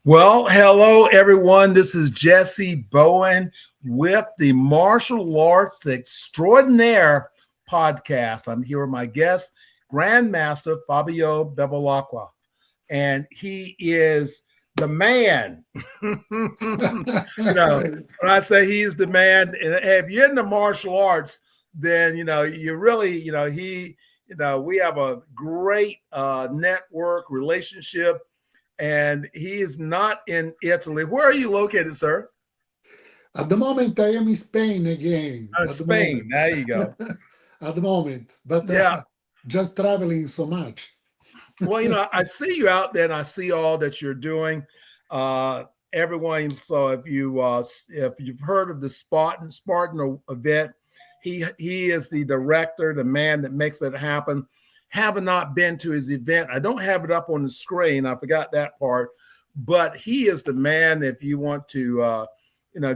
Well, hello everyone. This is Jesse Bowen with the Martial Arts Extraordinaire podcast. I'm here with my guest, Grandmaster Fabio Bevilacqua, and he is the man. When I say he's the man, if you're in the martial arts, then you really, we have a great network relationship, and he is not in Italy. Where are you located, sir? At the moment, I am in Spain again. At the Spain. moment, There you go. at the moment, but Yeah. just traveling so much. Well, I see you out there, and I see all that you're doing. Uh, Everyone. So if you've heard of the Spartan event, he is the director, the man that makes it happen. Have not been to his event. I don't have it up on the screen. I forgot that part, but he is the man. If you want to,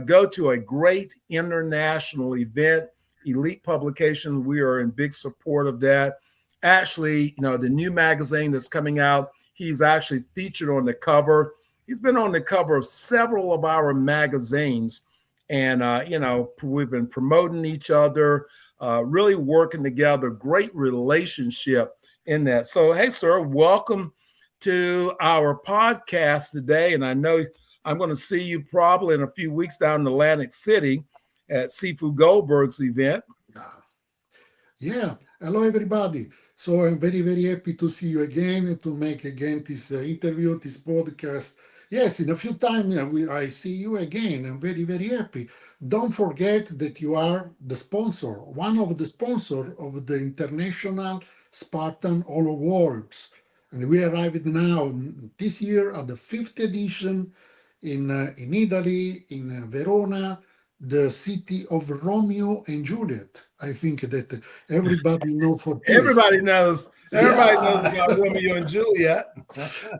go to a great international event, Elite Publications, we are in big support of that. Actually, the new magazine that's coming out, he's actually featured on the cover. He's been on the cover of several of our magazines, and we've been promoting each other, really working together. Great relationship in that. So, hey, sir, welcome to our podcast today. And I know I'm going to see you probably in a few weeks down in Atlantic City at Seafood Goldberg's event. Yeah. Hello, everybody. So I'm very, very happy to see you again and to make again this interview, this podcast. Yes, in a few times I see you again. I'm very, very happy. Don't forget that you are the sponsor, one of the sponsor of the International Spartan All Awards. And we arrived now this year at the fifth edition in Italy, in Verona, the city of Romeo and Juliet. I think that everybody know for this. Everybody knows. Everybody knows Yeah, about Romeo and Juliet.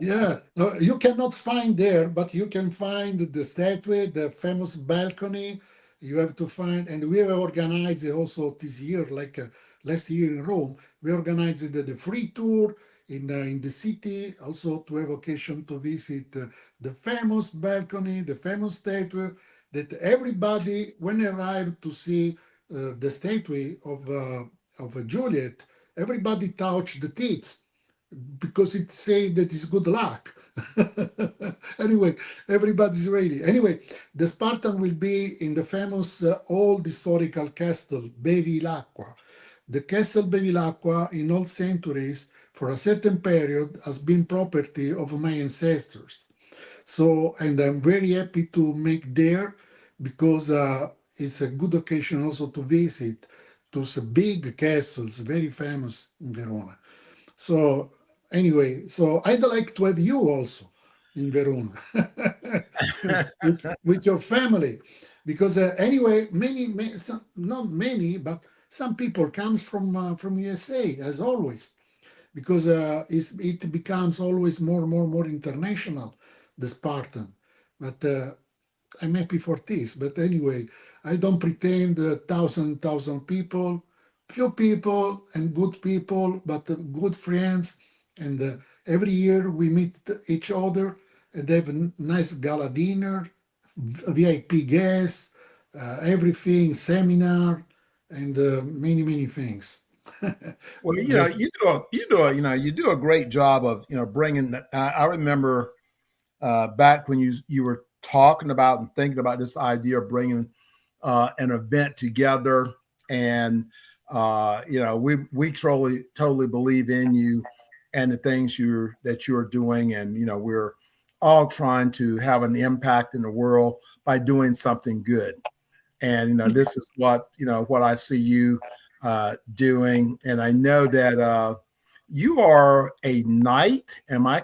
yeah. You cannot find there, but you can find the statue, the famous balcony. You have to find, and we have organized also this year, like last year in Rome, we organized the free tour in the city, also to have occasion to visit the famous balcony, the famous statue, that everybody, when arrived to see the statue of Juliet, everybody touched the teeth because it say that it's good luck. Anyway, everybody's ready. Anyway, the Spartan will be in the famous old historical castle Bevilacqua. The castle Bevilacqua in old centuries for a certain period has been property of my ancestors. So, and I'm very happy to make there because it's a good occasion also to visit those big castles, very famous in Verona. So anyway, so I'd like to have you also in Verona with your family, because anyway, not many, but some people comes from USA as always, because it becomes always more international, the Spartan. But I'm happy for this. But anyway, I don't pretend thousand people, few people and good people, but good friends. And every year we meet each other and have a nice gala dinner, VIP guests, everything, seminar, and many things. Well, Just you do a great job of bringing. I remember back when you were talking about and thinking about this idea of bringing an event together, and we totally believe in you and the things you're doing, and we're all trying to have an impact in the world by doing something good. And this is what I see you doing, and I know that you are a knight. Am I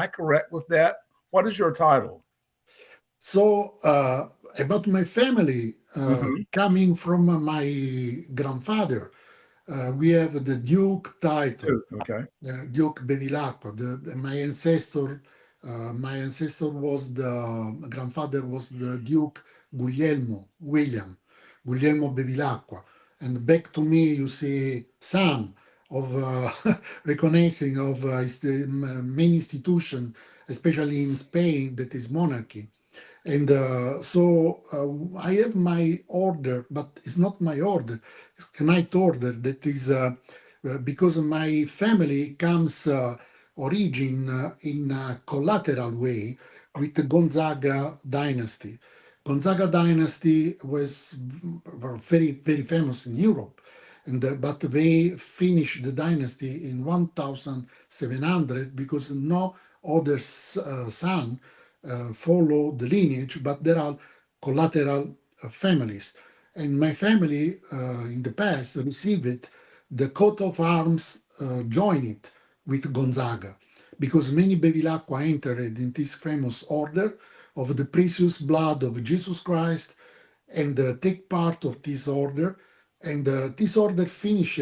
correct with that? What is your title? so about my family, Hmm. coming from my grandfather, we have the Duke title, Okay. Duke Bevilacqua. My ancestor was the grandfather was the Duke Guglielmo Bevilacqua. And back to me, you see, son. of recognizing of the main institution, especially in Spain, that is monarchy. And I have my order, but it's not my order. It's Knight order that is because my family comes origin in a collateral way with the Gonzaga dynasty. Gonzaga dynasty were very famous in Europe, and but they finished the dynasty in 1700 because no other son follow the lineage, but there are collateral families. And my family in the past received the coat of arms joined with Gonzaga, because many Bevilacqua entered in this famous order of the precious blood of Jesus Christ and take part of this order. And this order finished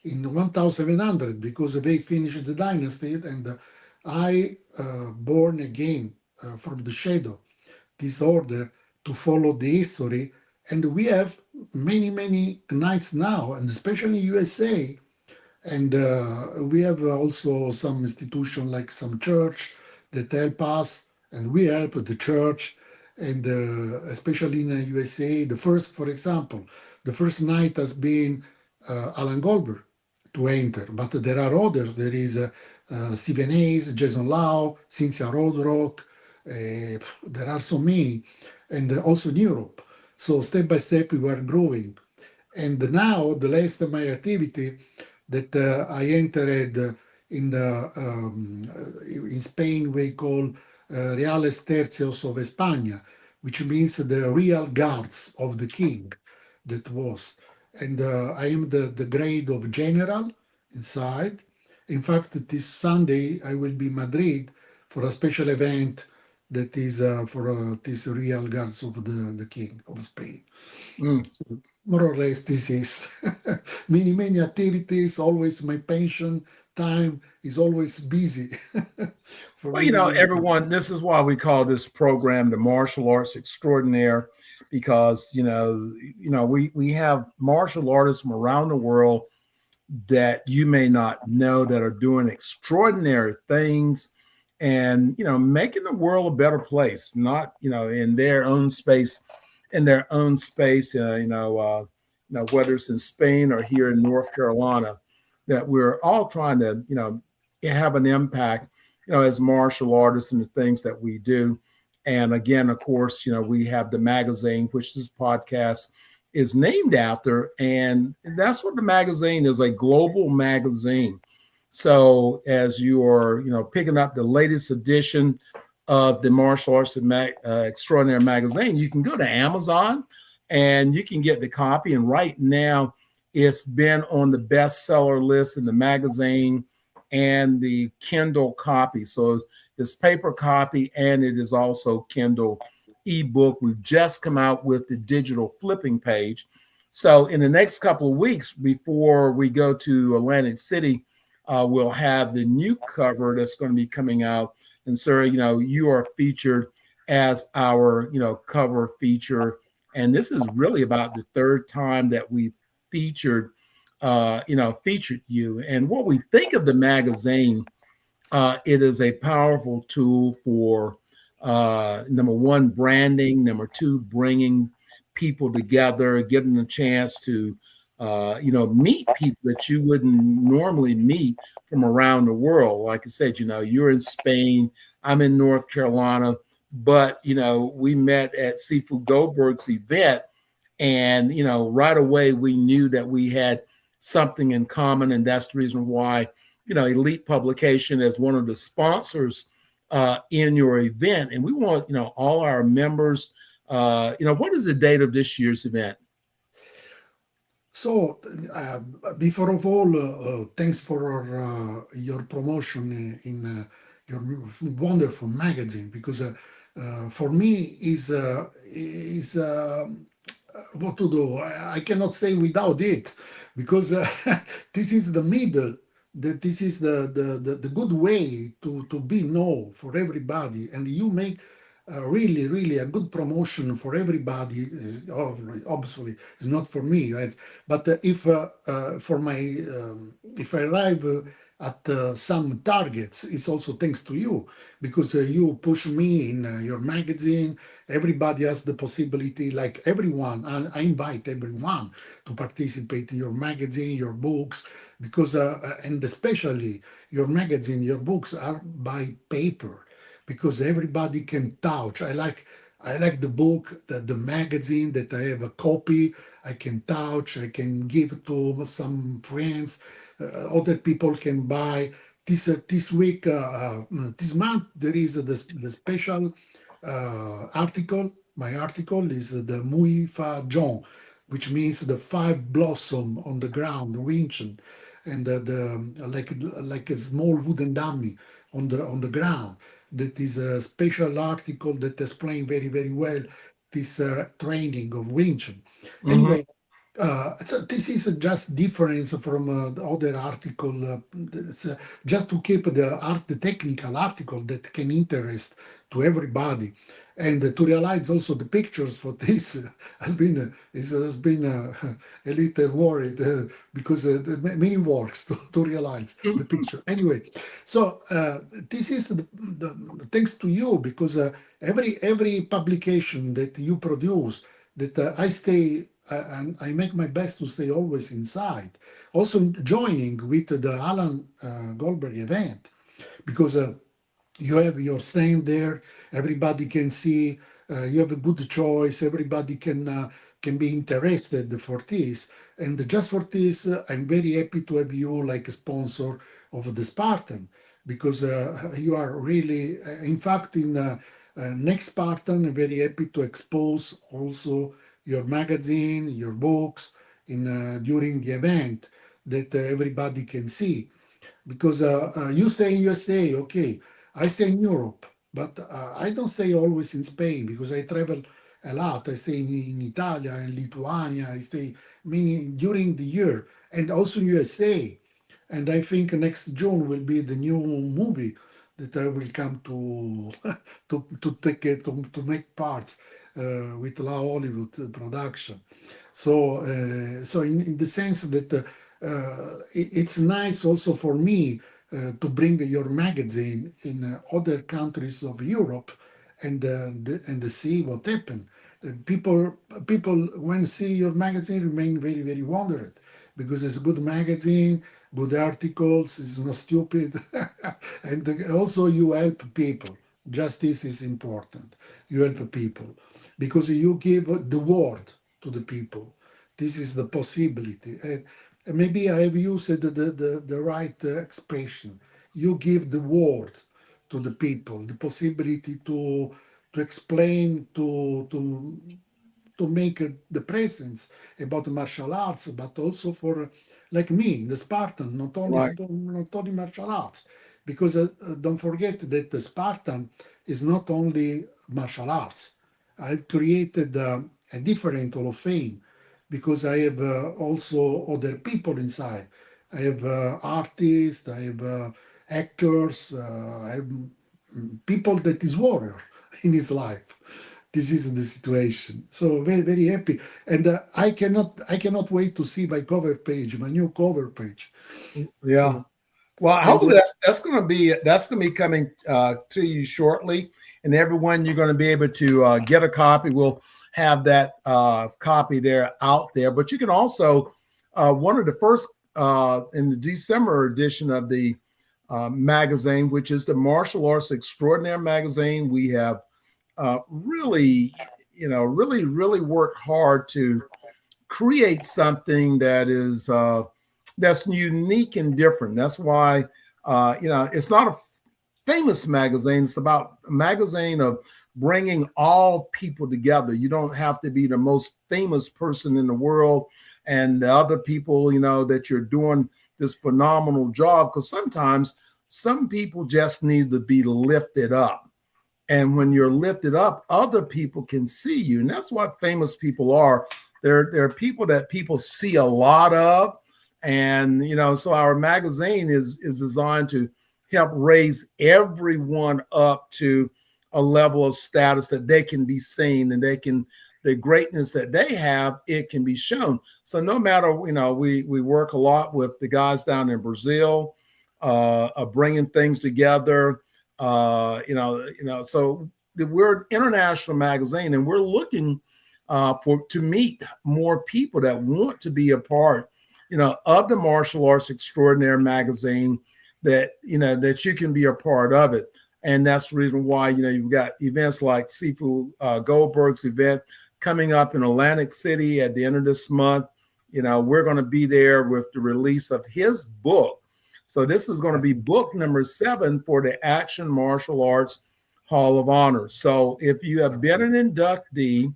in 1700 because they finished the dynasty, and I born again from the shadow this order to follow the history. And we have many knights now, and especially USA, and we have also some institution like some church that help us, and we help the church. And especially in the USA, the first, for example, the first night has been Alan Goldberg to enter, but there are others. There is Stephen Hayes, Jason Lau, Cynthia Rothrock. There are so many, and also in Europe. So step by step, we were growing. And now the last of my activity that I entered in Spain, we call Reales Tercios of España, which means the real guards of the king that was. And I am the grade of general inside. In fact, this Sunday I will be in Madrid for a special event that is for this real guards of the king of Spain. Mm. So more or less, this is many activities. Always my pension time is always busy for Well, you know, many activities. everyone, this is why we call this program the Martial Arts Extraordinaire, because we have martial artists from around the world that you may not know that are doing extraordinary things and making the world a better place, not in their own space, whether it's in Spain or here in North Carolina, that we're all trying to have an impact as martial artists and the things that we do. And again, of course, we have the magazine, which this podcast is named after, and that's what the magazine is, a global magazine. So as you are picking up the latest edition of the Martial Arts Extraordinary magazine, you can go to Amazon and you can get the copy. And right now it's been on the bestseller list in the magazine and the Kindle copy. So it's paper copy and it is also Kindle ebook. We've just come out with the digital flipping page. So in the next couple of weeks, before we go to Atlantic City, we'll have the new cover that's going to be coming out. And sir, you are featured as our, cover feature. And this is really about the third time that we've featured, featured you. And what we think of the magazine, it is a powerful tool for number one, branding, number two, bringing people together, giving them a chance to meet people that you wouldn't normally meet from around the world. Like I said, you're in Spain, I'm in North Carolina, but we met at Seafood Goldberg's event, and right away we knew that we had something in common, and that's the reason why Elite Publication as one of the sponsors in your event. And we want all our members. What is the date of this year's event? So, before of all, thanks for your promotion in your wonderful magazine, because for me is what to do. I cannot say without it, because this is the middle. That this is the good way to be known for everybody, and you make really, really a good promotion for everybody. Obviously, it's not for me, right? But if for my if I arrive at some targets, it's also thanks to you because you push me in your magazine. Everybody has the possibility, like everyone. I invite everyone to participate in your magazine, your books, because and especially your magazine, your books are by paper because everybody can touch. I like the book, the magazine that I have a copy. I can touch. I can give to some friends. Other people can buy. This week, this month, there is the special article. My article is the Mui Fa John, which means the five blossom on the ground, winchen, and the like a small wooden dummy on the ground. That is a special article that explains very well this training of winching. Hmm. Anyway, so this is just difference from the other article. Just to keep the technical article that can interest to everybody, and to realize also the pictures for this has been a little worried because many works to realize the picture. Anyway, so this is the thanks to you because every publication that you produce that I stay and I make my best to stay always inside. Also joining with the Alan Goldberg event because you have your stand there, everybody can see, you have a good choice, everybody can be interested for this. And just for this, I'm very happy to have you like a sponsor of the Spartan because you are really, in fact, in next Spartan, I'm very happy to expose also your magazine, your books in during the event that everybody can see because you stay in USA, okay. I stay in Europe, but I don't stay always in Spain because I travel a lot. I stay in Italy, in Lithuania. I stay many during the year, and also USA. And I think next June will be the new movie that I will come to to take it to make parts with La Hollywood production. So so in the sense that it's nice also for me to bring your magazine in other countries of Europe and see what happened. People when see your magazine remain very wondered because it's a good magazine, good articles, it's not stupid, and also you help people. Justice is important. You help people because you give the word to the people. This is the possibility. And maybe I have used the right expression. You give the word to the people, the possibility to explain, to make the presence about martial arts, but also for like me, the Spartan, Right. not only martial arts, because don't forget that the Spartan is not only martial arts. I've created a different Hall of Fame because I have also other people inside. I have artists, I have actors, I have people that is warrior in his life. This is the situation. So very happy, and I cannot wait to see my cover page, my new cover page. Yeah. So Well, and hopefully that's gonna be coming to you shortly, and everyone you're going to be able to get a copy. We'll have that copy there out there, but you can also one of the first in the December edition of the magazine, which is the Martial Arts Extraordinaire magazine. We have really, really worked hard to create something that is that's unique and different. That's why it's not a famous magazine. It's about a magazine of bringing all people together. You don't have to be the most famous person in the world and the other people, that you're doing this phenomenal job. Because sometimes some people just need to be lifted up. And when you're lifted up, other people can see you. And that's what famous people are. They're people that people see a lot of. And, so our magazine is designed to help raise everyone up to a level of status that they can be seen and the greatness that they have, it can be shown. So no matter, we work a lot with the guys down in Brazil, bringing things together. So we're an international magazine, and we're looking to meet more people that want to be a part, of the Martial Arts Extraordinaire magazine. That you can be a part of it, and that's the reason why you've got events like Sifu Goldberg's event coming up in Atlantic City at the end of this month. We're going to be there with the release of his book. So this is going to be book number 7 for the Action Martial Arts Hall of Honor. So if you have been an inductee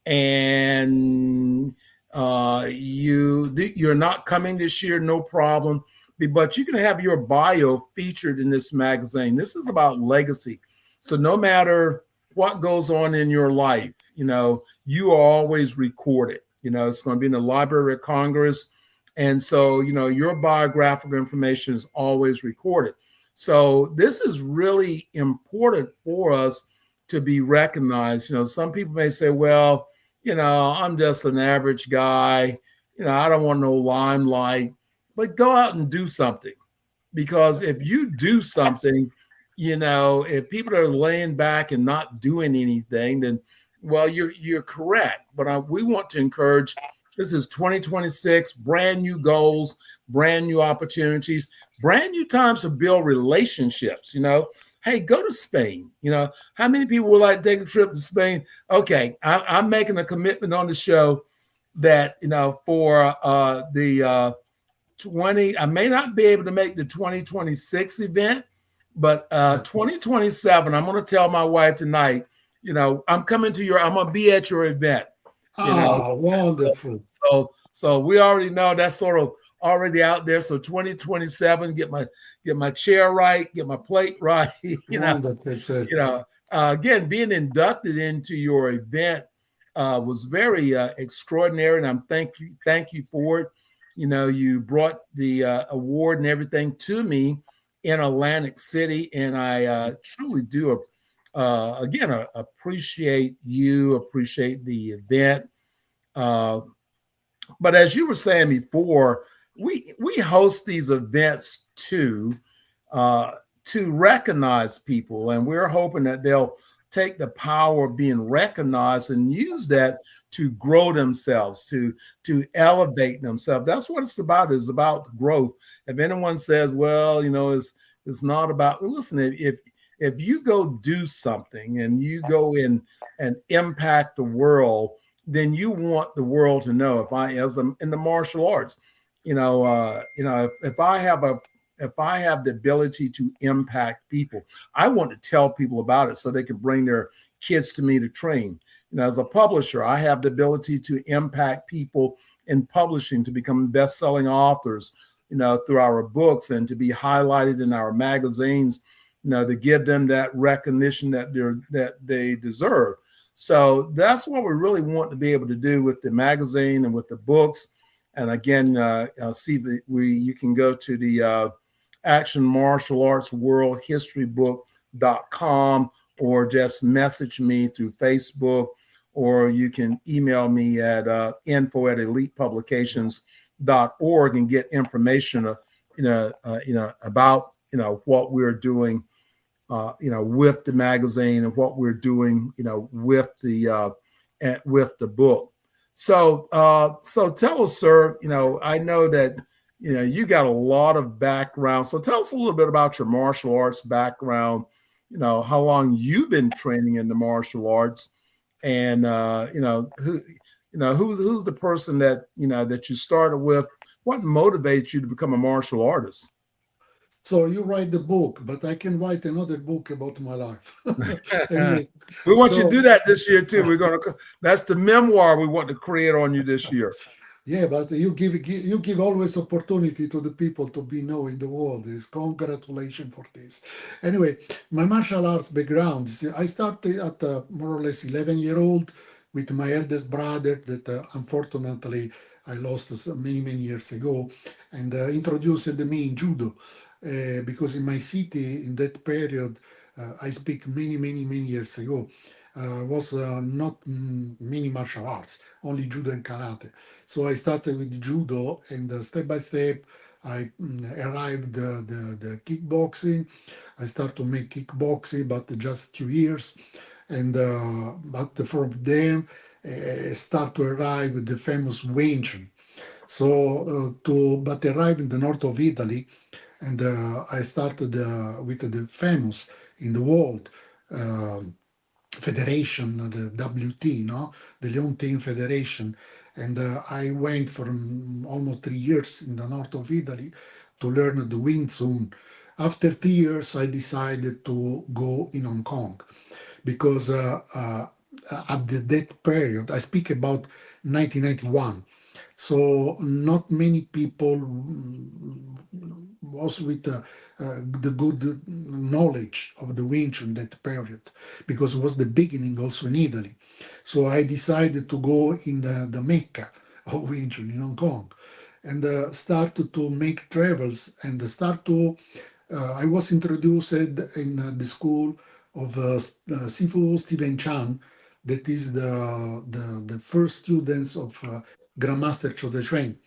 and you're not coming this year, no problem. But you can have your bio featured in this magazine. This is about legacy. So no matter what goes on in your life, you are always recorded. It's going to be in the Library of Congress. And so, your biographical information is always recorded. So this is really important for us to be recognized. Some people may say, well, I'm just an average guy. I don't want no limelight. But go out and do something, because if you do something, if people are laying back and not doing anything, then, well, you're correct. But we want to encourage. This is 2026, brand new goals, brand new opportunities, brand new times to build relationships. Hey, go to Spain. How many people would like to take a trip to Spain? Okay, I'm making a commitment on the show that for the 20, I may not be able to make the 2026 event, but 2027, I'm going to tell my wife tonight, I'm coming to I'm going to be at your event. Wonderful. So we already know that's sort of already out there. So 2027, get my chair right, get my plate right. Again, being inducted into your event was very extraordinary, and I'm thank you for it. You brought the award and everything to me in Atlantic City, and I truly do again appreciate you, appreciate the event. But as you were saying before, we host these events to recognize people, and we're hoping that they'll take the power of being recognized and use that to grow themselves, to elevate themselves. That's what it's about. It's about growth. If anyone says, well, it's not about, listen, if you go do something and you go in and impact the world, then you want the world to know. In the martial arts, if I have the ability to impact people, I want to tell people about it so they can bring their kids to me to train. As a publisher, I have the ability to impact people in publishing to become best-selling authors, through our books, and to be highlighted in our magazines, to give them that recognition that they deserve. So that's what we really want to be able to do with the magazine and with the books. And again, you can go to the Action Martial Arts World History Book.com, or just message me through Facebook, or you can email me at info@elitepublications.org and get information about what we're doing with the magazine and what we're doing with the book. So tell us, sir, I know that you got a lot of background. So tell us a little bit about your martial arts background, how long you've been training in the martial arts, and who's the person that that you started with. What motivates you to become a martial artist? So you write the book, but I can write another book about my life. Anyway, we want you to do that this year too. That's the memoir we want to create on you this year. Yeah, but you give always opportunity to the people to be known in the world. Is congratulations for this. Anyway, my martial arts background. I started at more or less 11-year-old with my eldest brother that unfortunately I lost many years ago, and introduced me in judo because in my city in that period I speak many years ago. Was not many martial arts, only judo and karate. So I started with judo, and step by step, I arrived the kickboxing. I started to make kickboxing, but just 2 years, and but from there start to arrive the famous Wing Chun. So to but arrive in the north of Italy, and I started with the famous in the world. um Federation, the WT, no, the Leontine Federation, and I went for almost 3 years in the north of Italy to learn the Wing Chun. After 3 years, I decided to go in Hong Kong because at that period, I speak about 1991. So not many people was with the good knowledge of the Wing Chun that period, because it was the beginning also in Italy. So I decided to go in the Mecca of Wing Chun in Hong Kong, and started to make travels and start to. I was introduced in the school of Sifu Stephen Chan, that is the first students of Grandmaster Jose Train.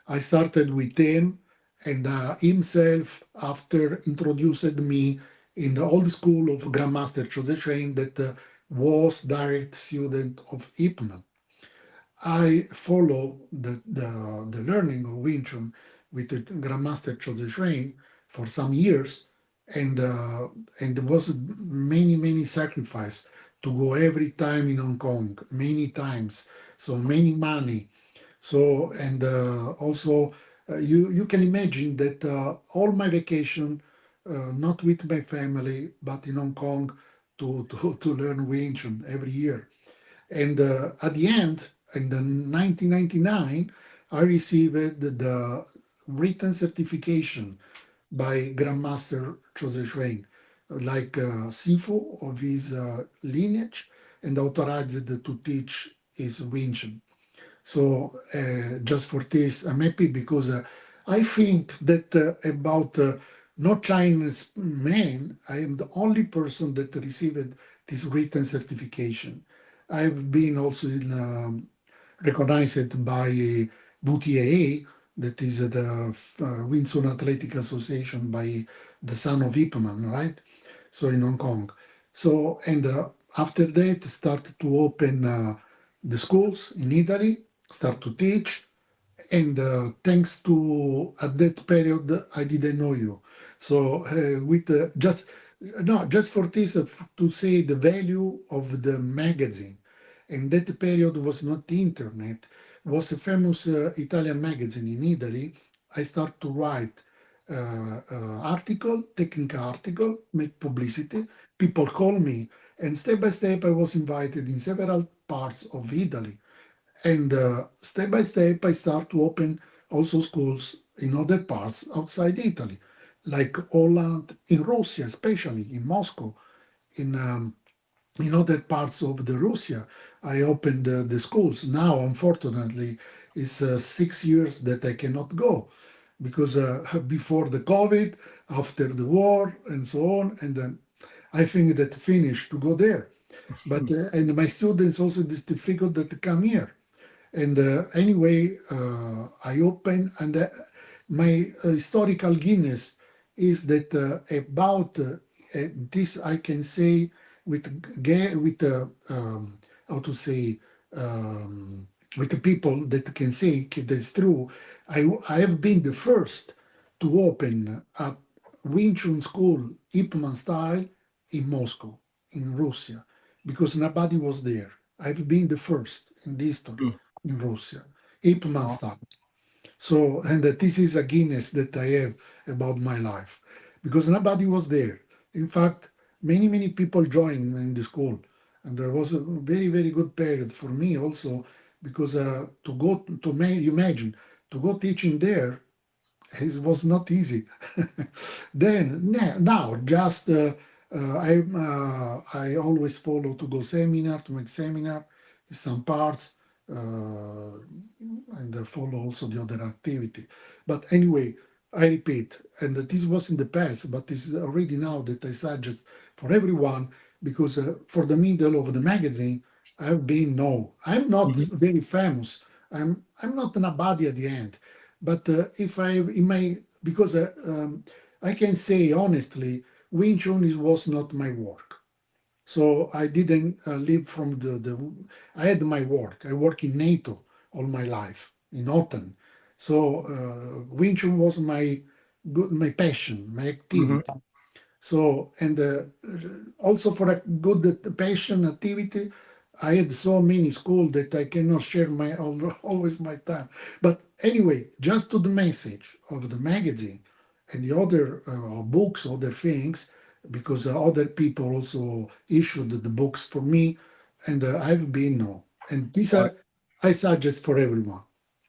I started with him, and himself after introduced me in the old school of Grandmaster Jose Train that was direct student of Ip Man. I follow the learning of Wing Chun with the Grandmaster Jose Train for some years, and there was many sacrifice to go every time in Hong Kong, many times, so many money. So and also you can imagine that all my vacation, not with my family, but in Hong Kong to learn Wing Chun every year. And at the end, in the 1999, I received the written certification by Grandmaster Jose Schwein, like Sifu of his lineage, and authorized to teach his Wing Chun. So just for this, I'm happy because I think that about no Chinese man, I am the only person that received this written certification. I've been also recognized by WTAA, that is the Winson Athletic Association by the son of Ip Man, right? So in Hong Kong. So and after that, started to open the schools in Italy, start to teach, and thanks to at that period I didn't know you. So with just no, just for this to say the value of the magazine, and that period was not the internet, was a famous Italian magazine in Italy. I start to write article, technical article, make publicity. People call me, and step by step I was invited in several parts of Italy, and step by step, I start to open also schools in other parts outside Italy, like Holland, in Russia, especially in Moscow, in other parts of the Russia. I opened the schools. Now, unfortunately, it's 6 years that I cannot go because before the COVID, after the war, and so on, and then I think that finished to go there. But and my students also it's difficult that come here. And anyway, I open, and my historical Guinness is that about this I can say with with how to say um, with the people that can say that's true. I have been the first to open a Wing Chun school, Ip Man style, in Moscow, in Russia, because nobody was there. I've been the first in the history in Russia, Ip Man Wow. style. So, and this is a Guinness that I have about my life, because nobody was there. In fact, many people joined in the school, and there was a very good period for me also, because to go to you imagine to go teaching there, it was not easy. Then now just I always follow to go seminar to make seminar in some parts, and follow also the other activity. But anyway, I repeat, and this was in the past, but it's already now that I suggest for everyone because for the middle of the magazine, I've been no, I'm not Mhm. very famous. I'm not nobody at the end, but if I in my because I can say honestly, Wing Chun was not my work. So I didn't live from the. I had my work. I work in NATO all my life in OTAN. So Wing Chun was my good, my passion, my Mhm. activity. So, and also for a good passion activity, I had so many school that I cannot share my always my time. But anyway, just to the message of the magazine and the other books, other things, because other people also issued the books for me, and I've been no, and this Right. I suggest for everyone.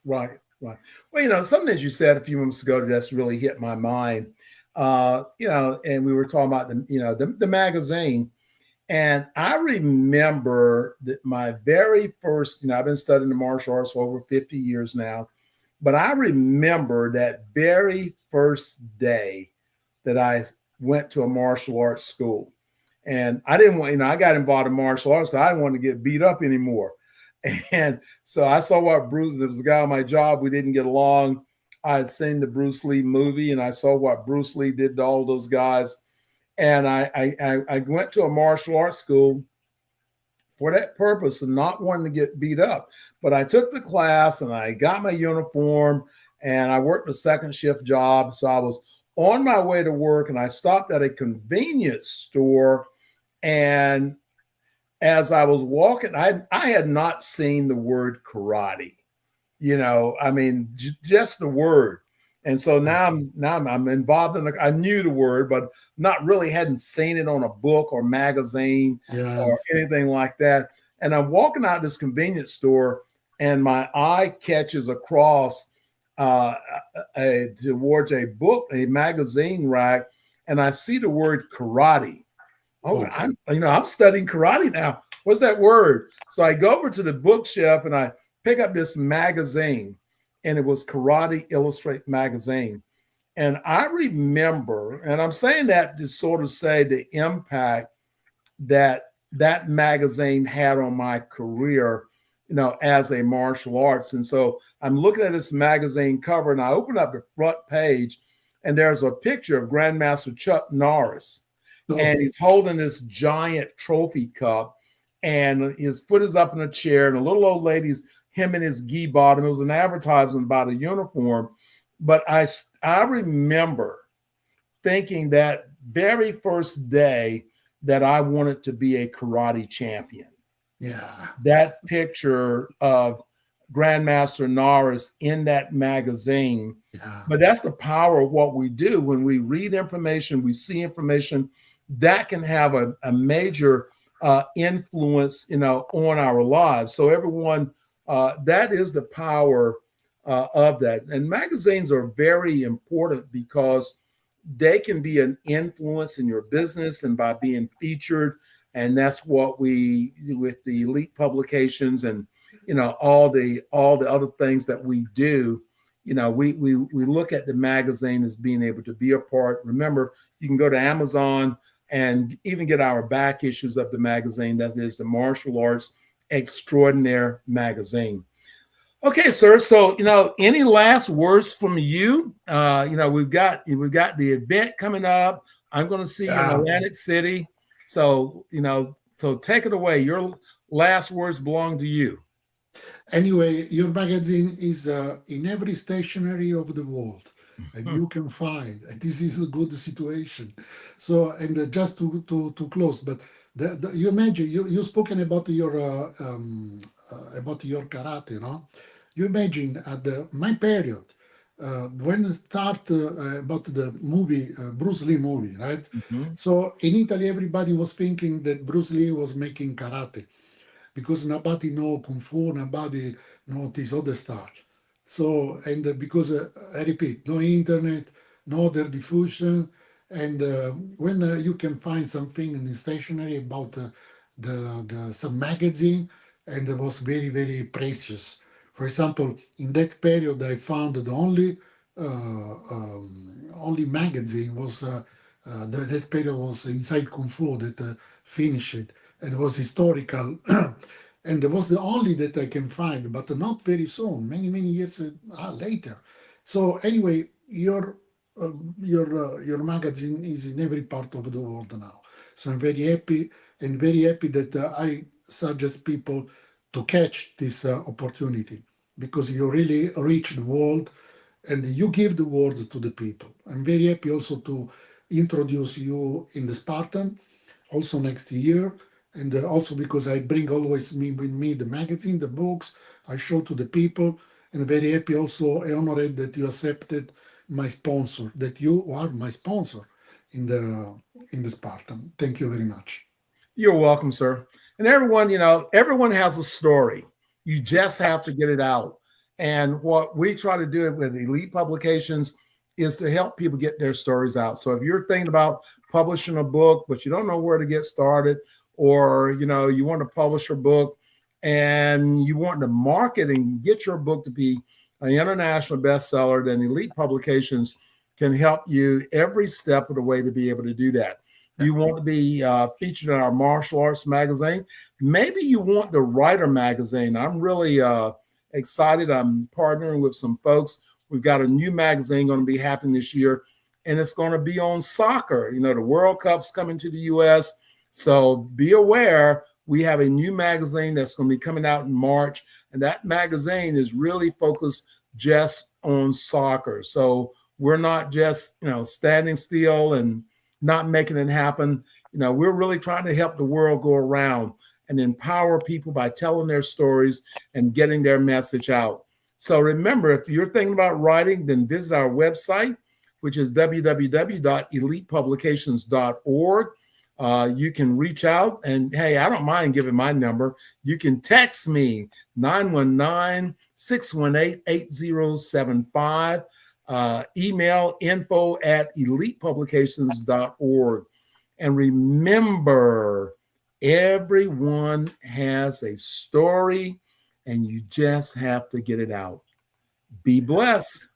Right. Right. Well, something that you said a few moments ago that's really hit my mind. And we were talking about the magazine. And I remember that my very first, I've been studying the martial arts for over 50 years now, but I remember that very first day that I went to a martial arts school. And I didn't want, I got involved in martial arts, so I didn't want to get beat up anymore. And so I saw what Bruce, there was a guy on my job, we didn't get along. I had seen the Bruce Lee movie and I saw what Bruce Lee did to all those guys. And I went to a martial arts school for that purpose and not wanting to get beat up. But I took the class and I got my uniform and I worked a second shift job. So I was on my way to work and I stopped at a convenience store. And as I was walking, I had not seen the word karate. I mean, just the word. And so now I'm involved in I knew the word, but not really hadn't seen it on a book or magazine Yeah. or anything like that. And I'm walking out this convenience store, and my eye catches across towards a book, a magazine rack, and I see the word karate. Oh, Okay. I'm studying karate now. What's that word? So I go over to the bookshelf and I pick up this magazine, and it was Karate Illustrate magazine. And I remember, and I'm saying that to sort of say the impact that that magazine had on my career, as a martial arts. And so I'm looking at this magazine cover, and I open up the front page, and there's a picture of Grandmaster Chuck Norris, and Okay. he's holding this giant trophy cup, and his foot is up in a chair, and a little old lady's him in his gi bottom. It was an advertisement about a uniform, but I remember thinking that very first day that I wanted to be a karate champion. Yeah. That picture of Grandmaster Norris in that magazine. Yeah. But that's the power of what we do. When we read information, we see information that can have a major influence, on our lives. So everyone, that is the power of that. And magazines are very important because they can be an influence in your business and by being featured. And that's what we with the elite publications and all the other things that we do. We look at the magazine as being able to be a part. Remember, you can go to Amazon and even get our back issues of the magazine. That is the Martial Arts Extraordinaire magazine. Okay, sir. So, any last words from you? We've got the event coming up. I'm going to see you in Yeah. Atlantic City. So, so take it away. Your last words belong to you. Anyway, your magazine is in every stationery of the world, and you can find. And this is a good situation. So, and just to close, but you imagine you spoken about your karate, no? You imagine at my period when it start about the movie Bruce Lee movie, right? Mhm. So in Italy, everybody was thinking that Bruce Lee was making karate because nobody know kung fu, nobody know this other stuff. So and because I repeat, no internet, no other diffusion, and when you can find something in the stationery about the some magazine, and it was very precious. For example, in that period, I found the only only magazine was that period was Inside Kung Fu that finished it. It was historical, and it was the only that I can find, but not very soon, many years later. So anyway, your magazine is in every part of the world now. So I'm very happy and very happy that I suggest people to catch this opportunity because you really reach the world and you give the word to the people. I'm very happy also to introduce you in the Spartan also next year. And also because I bring always me with me the magazine, the books, I show to the people. And very happy also, honored that you accepted my sponsor, that you are my sponsor in the Spartan. Thank you very much. You're welcome, sir. And everyone, everyone has a story. You just have to get it out. And what we try to do with Elite Publications is to help people get their stories out. So if you're thinking about publishing a book, but you don't know where to get started, or you want to publish your book and you want to market and get your book to be an international bestseller, then Elite Publications can help you every step of the way to be able to do that. You want to be featured in our martial arts magazine. Maybe you want the writer magazine. I'm really excited. I'm partnering with some folks. We've got a new magazine going to be happening this year, and it's going to be on soccer. The World Cup's coming to the U.S., so be aware. We have a new magazine that's going to be coming out in March, and that magazine is really focused just on soccer. So we're not just, standing still and not making it happen. We're really trying to help the world go around and empower people by telling their stories and getting their message out. So remember, if you're thinking about writing, then visit our website, which is www.elitepublications.org. You can reach out, and hey, I don't mind giving my number. You can text me 919-618-8075. Email info@elitepublications.org. And remember, everyone has a story, and you just have to get it out. Be blessed.